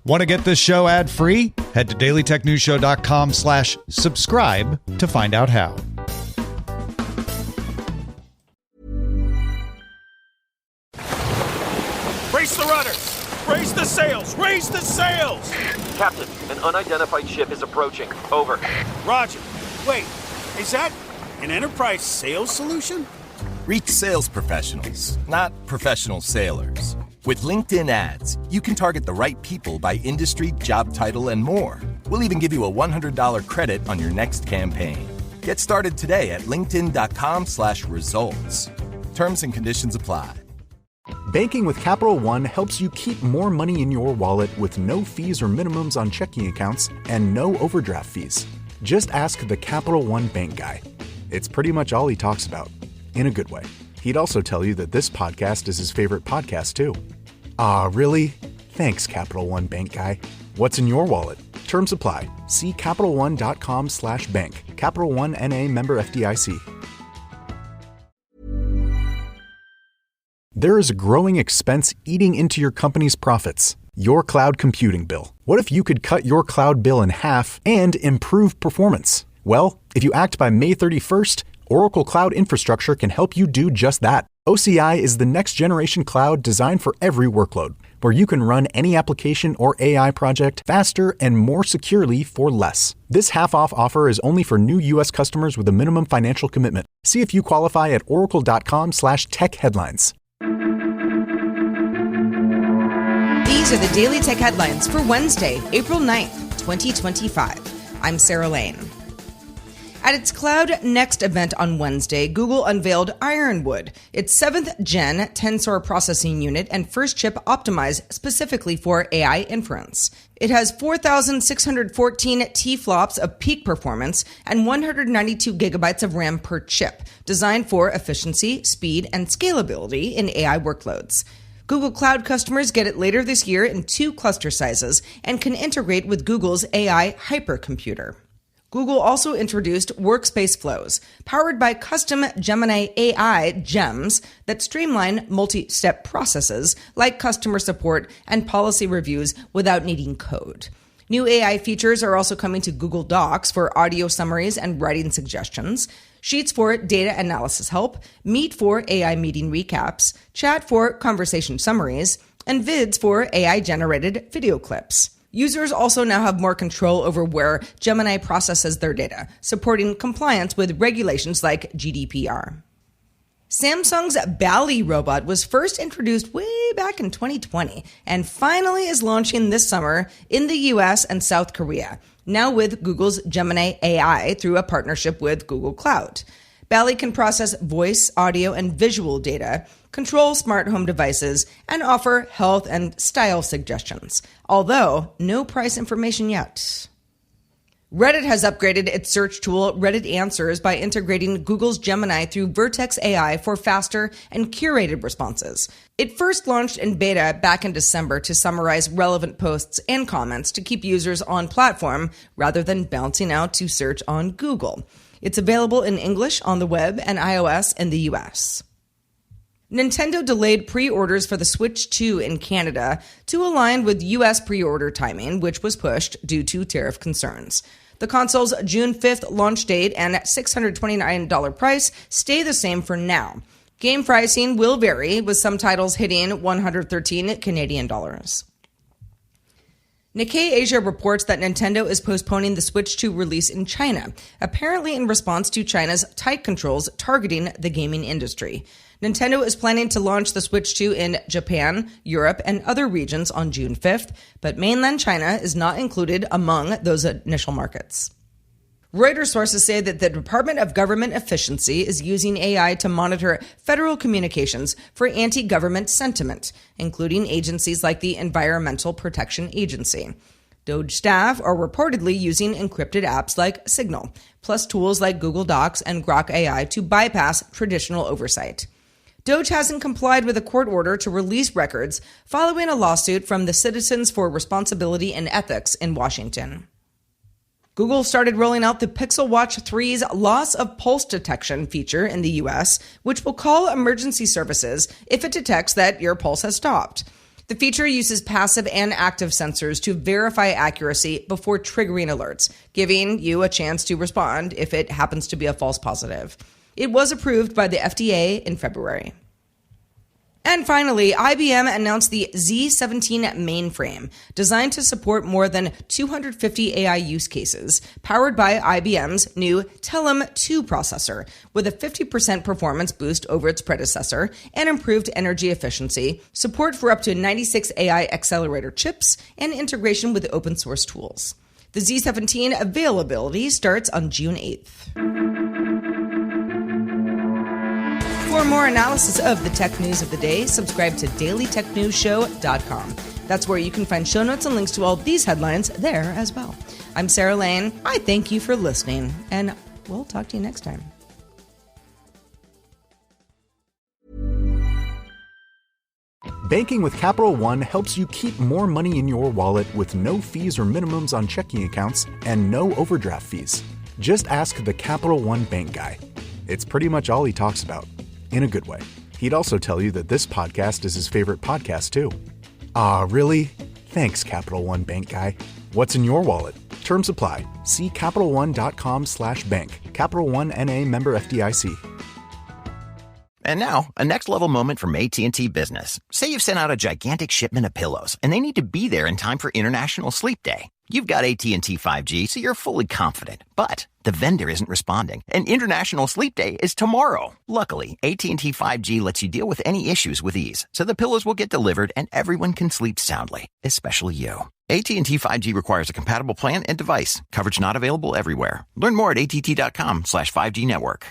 Want to get this show ad-free? Head to dailytechnewsshow.com/subscribe to find out how. Brace the rudders! Raise the sails! Raise the sails! Captain, an unidentified ship is approaching. Over. Roger. Wait, is that an enterprise sales solution? Reach sales professionals, not professional sailors. With LinkedIn ads, you can target the right people by industry, job title, and more. We'll even give you a $100 credit on your next campaign. Get started today at linkedin.com/results. Terms and conditions apply. Banking with Capital One helps you keep more money in your wallet with no fees or minimums on checking accounts and no overdraft fees. Just ask the Capital One bank guy. It's pretty much all he talks about, in a good way. He'd also tell you that this podcast is his favorite podcast, too. Ah, really? Thanks, Capital One bank guy. What's in your wallet? Terms apply. See CapitalOne.com/bank. Capital One N.A. member FDIC. There is a growing expense eating into your company's profits. Your cloud computing bill. What if you could cut your cloud bill in half and improve performance? Well, if you act by May 31st, Oracle Cloud Infrastructure can help you do just that. OCI is the next generation cloud designed for every workload, where you can run any application or AI project faster and more securely for less. This half-off offer is only for new U.S. customers with a minimum financial commitment. See if you qualify at oracle.com/tech headlines. These are the Daily Tech Headlines for Wednesday, April 9th, 2025. I'm Sarah Lane. At its Cloud Next event on Wednesday, Google unveiled Ironwood, its 7th-gen tensor processing unit and first chip optimized specifically for AI inference. It has 4,614 T-flops of peak performance and 192 gigabytes of RAM per chip, designed for efficiency, speed, and scalability in AI workloads. Google Cloud customers get it later this year in 2 cluster sizes and can integrate with Google's AI hypercomputer. Google also introduced Workspace Flows, powered by custom Gemini AI gems that streamline multi-step processes like customer support and policy reviews without needing code. New AI features are also coming to Google Docs for audio summaries and writing suggestions, Sheets for data analysis help, Meet for AI meeting recaps, Chat for conversation summaries, and Vids for AI-generated video clips. Users also now have more control over where Gemini processes their data, supporting compliance with regulations like GDPR. Samsung's Bally robot was first introduced way back in 2020 and finally is launching this summer in the US and South Korea, now with Google's Gemini AI through a partnership with Google Cloud. Bally can process voice, audio, and visual data, control smart home devices, and offer health and style suggestions, although no price information yet. Reddit has upgraded its search tool Reddit Answers by integrating Google's Gemini through Vertex AI for faster and curated responses. It first launched in beta back in December to summarize relevant posts and comments to keep users on platform rather than bouncing out to search on Google. It's available in English on the web and iOS in the US. Nintendo delayed pre-orders for the Switch 2 in Canada to align with US pre-order timing, which was pushed due to tariff concerns. The console's June 5th launch date and $629 price stay the same for now. Game pricing will vary, with some titles hitting $113 Canadian dollars. Nikkei Asia reports that Nintendo is postponing the Switch 2 release in China, apparently in response to China's tight controls targeting the gaming industry. Nintendo is planning to launch the Switch 2 in Japan, Europe, and other regions on June 5th, but mainland China is not included among those initial markets. Reuters sources say that the Department of Government Efficiency is using AI to monitor federal communications for anti-government sentiment, including agencies like the Environmental Protection Agency. DOGE staff are reportedly using encrypted apps like Signal, plus tools like Google Docs and Grok AI to bypass traditional oversight. DOGE hasn't complied with a court order to release records following a lawsuit from the Citizens for Responsibility and Ethics in Washington. Google started rolling out the Pixel Watch 3's loss of pulse detection feature in the US, which will call emergency services if it detects that your pulse has stopped. The feature uses passive and active sensors to verify accuracy before triggering alerts, giving you a chance to respond if it happens to be a false positive. It was approved by the FDA in February. And finally, IBM announced the Z17 mainframe, designed to support more than 250 AI use cases, powered by IBM's new Telum 2 processor, with a 50% performance boost over its predecessor and improved energy efficiency, support for up to 96 AI accelerator chips, and integration with open source tools. The Z17 availability starts on June 8th. For more analysis of the tech news of the day, subscribe to dailytechnewsshow.com. That's where you can find show notes and links to all these headlines there as well. I'm Sarah Lane. I thank you for listening, and we'll talk to you next time. Banking with Capital One helps you keep more money in your wallet with no fees or minimums on checking accounts and no overdraft fees. Just ask the Capital One bank guy. It's pretty much all he talks about. In a good way. He'd also tell you that this podcast is his favorite podcast, too. Aw, really? Thanks, Capital One bank guy. What's in your wallet? Terms apply. See CapitalOne.com/bank. Capital One N.A. member FDIC. And now, a next-level moment from AT&T Business. Say you've sent out a gigantic shipment of pillows, and they need to be there in time for International Sleep Day. You've got AT&T 5G, so you're fully confident. But the vendor isn't responding, and International Sleep Day is tomorrow. Luckily, AT&T 5G lets you deal with any issues with ease, so the pillows will get delivered and everyone can sleep soundly, especially you. AT&T 5G requires a compatible plan and device. Coverage not available everywhere. Learn more at att.com/5G network.